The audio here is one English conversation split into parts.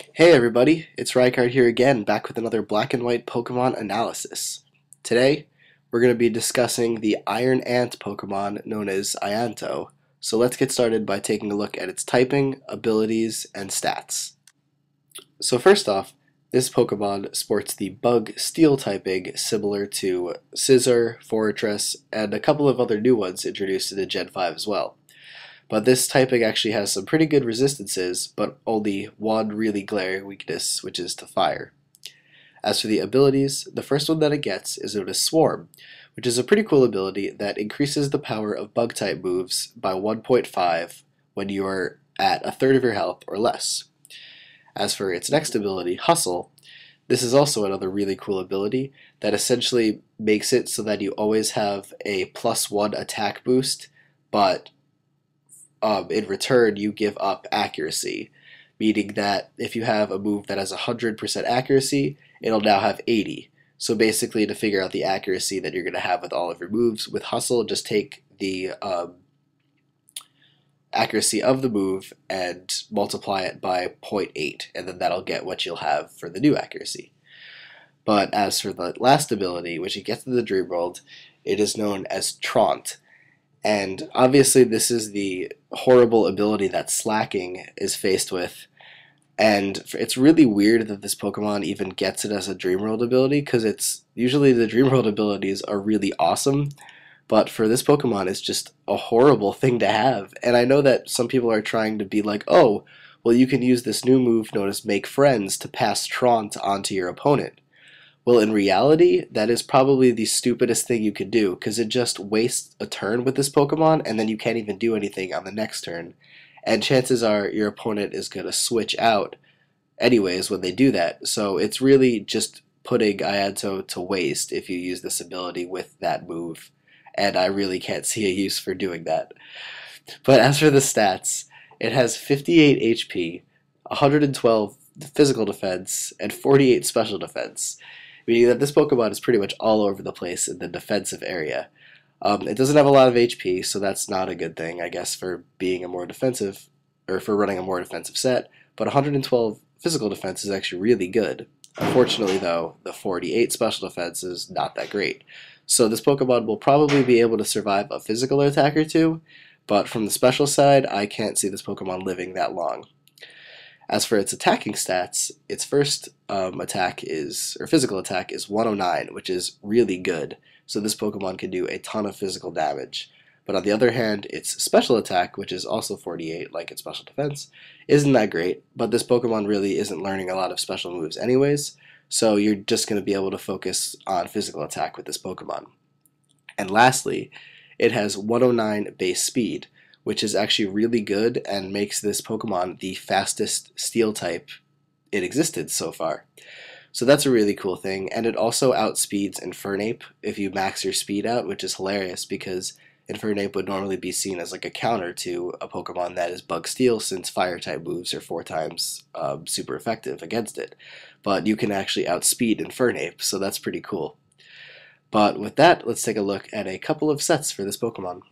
Hey everybody, it's Rykard here again, back with another black and white Pokemon analysis. Today, we're going to be discussing the Iron Ant Pokemon known as Aianto. So let's get started by taking a look at its typing, abilities, and stats. So first off, this Pokemon sports the Bug Steel typing similar to Scizor, Fortress, and a couple of other new ones introduced into Gen 5 as well. But this typing actually has some pretty good resistances, but only one really glaring weakness, which is to fire. As for the abilities, the first one that it gets is known as Swarm, which is a pretty cool ability that increases the power of Bug-type moves by 1.5 when you are at a third of your health or less. As for its next ability, Hustle, this is also another really cool ability that essentially makes it so that you always have a +1 attack boost, but in return, you give up accuracy, meaning that if you have a move that has 100% accuracy, it'll now have 80. So basically, to figure out the accuracy that you're going to have with all of your moves, with Hustle, just take the accuracy of the move and multiply it by 0.8, and then that'll get what you'll have for the new accuracy. But as for the last ability, which it gets to the Dream World, it is known as Traunt. And obviously this is the horrible ability that Slacking is faced with. And it's really weird that this Pokemon even gets it as a Dream World ability, because it's usually the Dream World abilities are really awesome. But for this Pokemon, it's just a horrible thing to have. And I know that some people are trying to be like, oh, well, you can use this new move known as Make Friends to pass Traunt onto your opponent. Well, in reality, that is probably the stupidest thing you could do, because it just wastes a turn with this Pokemon, and then you can't even do anything on the next turn. And chances are your opponent is going to switch out anyways when they do that. So it's really just putting Aianto to waste if you use this ability with that move. And I really can't see a use for doing that. But as for the stats, it has 58 HP, 112 physical defense, and 48 special defense, meaning that this Pokemon is pretty much all over the place in the defensive area. It doesn't have a lot of HP, so that's not a good thing, I guess, for being a more defensive, or for running a more defensive set, but 112 physical defense is actually really good. Unfortunately, though, the 48 special defense is not that great. So this Pokemon will probably be able to survive a physical attack or two, but from the special side, I can't see this Pokemon living that long. As for its attacking stats, its first attack is, or physical attack is 109, which is really good. So this Pokemon can do a ton of physical damage. But on the other hand, its special attack, which is also 48, like its special defense, isn't that great. But this Pokemon really isn't learning a lot of special moves anyways, so you're just going to be able to focus on physical attack with this Pokemon. And lastly, it has 109 base speed, which is actually really good and makes this Pokemon the fastest Steel type in existence so far. So that's a really cool thing, and it also outspeeds Infernape if you max your speed out, which is hilarious because Infernape would normally be seen as like a counter to a Pokemon that is Bug Steel, since Fire-type moves are 4 times super effective against it. But you can actually outspeed Infernape, so that's pretty cool. But with that, let's take a look at a couple of sets for this Pokemon.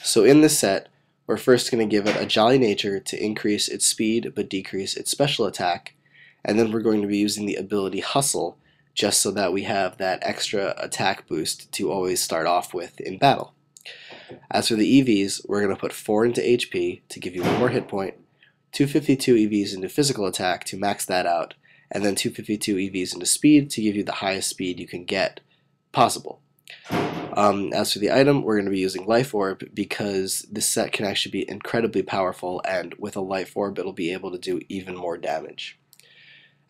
So in this set, we're first going to give it a Jolly Nature to increase its speed but decrease its special attack, and then we're going to be using the ability Hustle just so that we have that extra attack boost to always start off with in battle. As for the EVs, we're going to put 4 into HP to give you 1 more hit point, 252 EVs into physical attack to max that out, and then 252 EVs into speed to give you the highest speed you can get possible. As for the item, we're going to be using Life Orb because this set can actually be incredibly powerful, and with a Life Orb it'll be able to do even more damage.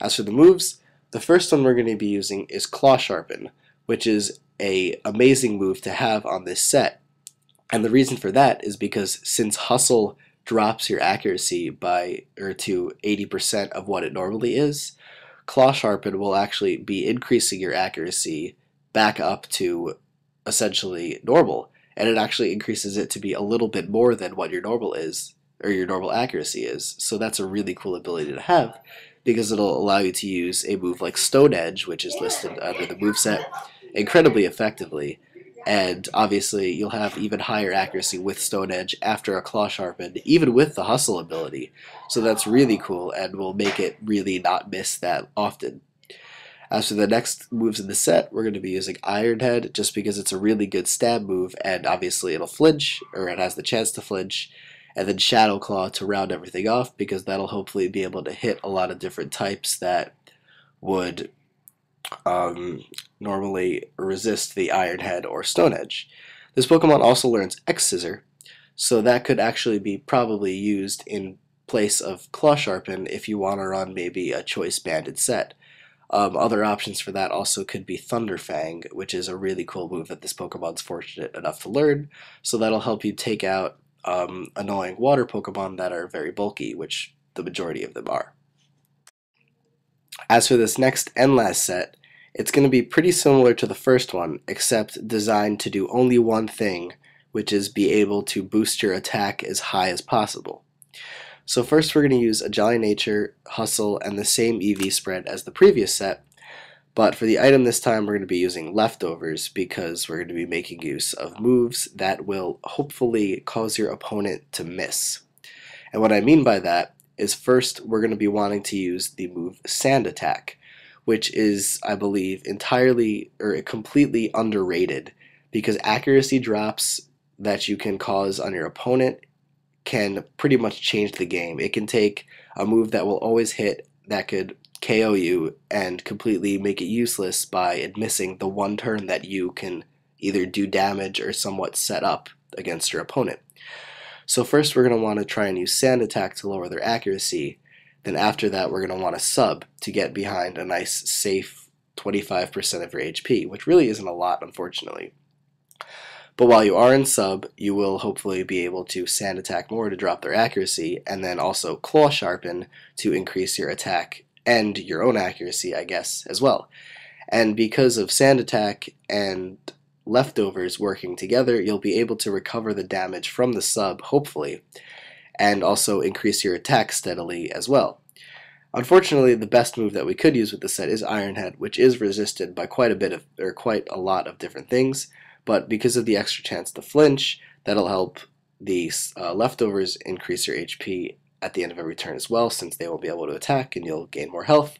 As for the moves, the first one we're going to be using is Claw Sharpen, which is an amazing move to have on this set. And the reason for that is because since Hustle drops your accuracy to 80% of what it normally is, Claw Sharpen will actually be increasing your accuracy back up to essentially normal, and it actually increases it to be a little bit more than what your normal is, or your normal accuracy is. So that's a really cool ability to have, because it'll allow you to use a move like Stone Edge, which is listed under the moveset, incredibly effectively, And obviously, you'll have even higher accuracy with Stone Edge after a Claw Sharpen, even with the Hustle ability. So that's really cool and will make it really not miss that often. As for the next moves in the set, we're going to be using Iron Head just because it's a really good stab move, and obviously it'll flinch, or it has the chance to flinch, and then Shadow Claw to round everything off because that'll hopefully be able to hit a lot of different types that would normally resist the Iron Head or Stone Edge. This Pokemon also learns X-Scissor, so that could actually be probably used in place of Claw Sharpen if you want to run maybe a Choice Banded set. Other options for that also could be Thunderfang, which is a really cool move that this Pokemon's fortunate enough to learn, so that'll help you take out annoying water Pokemon that are very bulky, which the majority of them are. As for this next and last set, it's going to be pretty similar to the first one, except designed to do only one thing, which is be able to boost your attack as high as possible. So first we're going to use a Jolly Nature, Hustle, and the same EV spread as the previous set, but for the item this time we're going to be using Leftovers because we're going to be making use of moves that will hopefully cause your opponent to miss. And what I mean by that is first we're going to be wanting to use the move Sand Attack, which is, I believe, entirely or completely underrated because accuracy drops that you can cause on your opponent can pretty much change the game. It can take a move that will always hit that could KO you and completely make it useless by it missing the one turn that you can either do damage or somewhat set up against your opponent. So first we're going to want to try and use Sand Attack to lower their accuracy. Then after that we're going to want to sub to get behind a nice safe 25% of your HP, which really isn't a lot, unfortunately. But while you are in sub, you will hopefully be able to Sand Attack more to drop their accuracy, and then also Claw Sharpen to increase your attack and your own accuracy, I guess, as well. And because of Sand Attack and Leftovers working together, you'll be able to recover the damage from the sub, hopefully, and also increase your attack steadily as well. Unfortunately, the best move that we could use with the set is Iron Head, which is resisted by quite a lot of different things. But because of the extra chance to flinch, that'll help the Leftovers increase your HP at the end of every turn as well, since they won't be able to attack and you'll gain more health.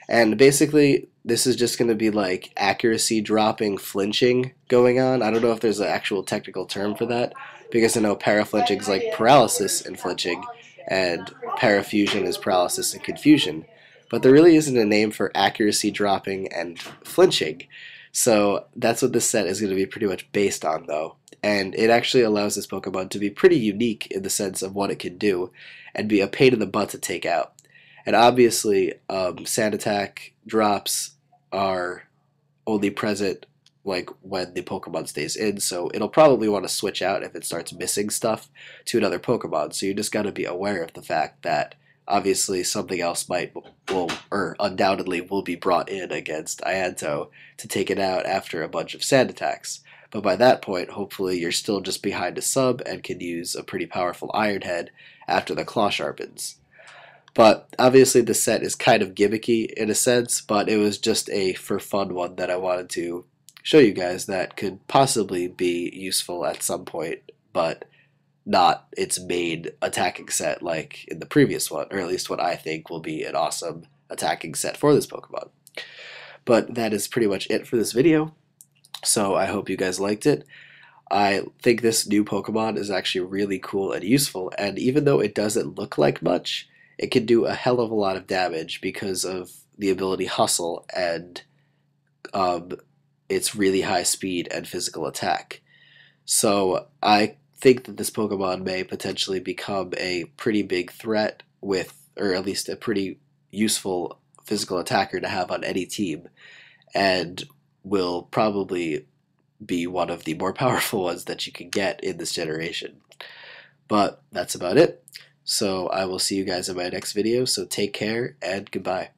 And basically, this is just going to be like accuracy dropping flinching going on. I don't know if there's an actual technical term for that, because I know paraflinching is like paralysis and flinching, and parafusion is paralysis and confusion. But there really isn't a name for accuracy dropping and flinching. So that's what this set is going to be pretty much based on, though. And it actually allows this Pokemon to be pretty unique in the sense of what it can do and be a pain in the butt to take out. And obviously, Sand Attack drops are only present like when the Pokemon stays in, so it'll probably want to switch out if it starts missing stuff to another Pokemon. So you just got to be aware of the fact that obviously something else undoubtedly will be brought in against Aianto to take it out after a bunch of Sand Attacks. But by that point, hopefully you're still just behind a sub and can use a pretty powerful Iron Head after the Claw Sharpens. But obviously the set is kind of gimmicky in a sense, but it was just a for fun one that I wanted to show you guys that could possibly be useful at some point, but not its main attacking set like in the previous one, or at least what I think will be an awesome attacking set for this Pokemon. But that is pretty much it for this video, so I hope you guys liked it. I think this new Pokemon is actually really cool and useful, and even though it doesn't look like much, it can do a hell of a lot of damage because of the ability Hustle and its really high speed and physical attack. So I think that this Pokemon may potentially become a pretty big threat with, or at least a pretty useful physical attacker to have on any team, and will probably be one of the more powerful ones that you can get in this generation. But that's about it. So I will see you guys in my next video, so take care and goodbye.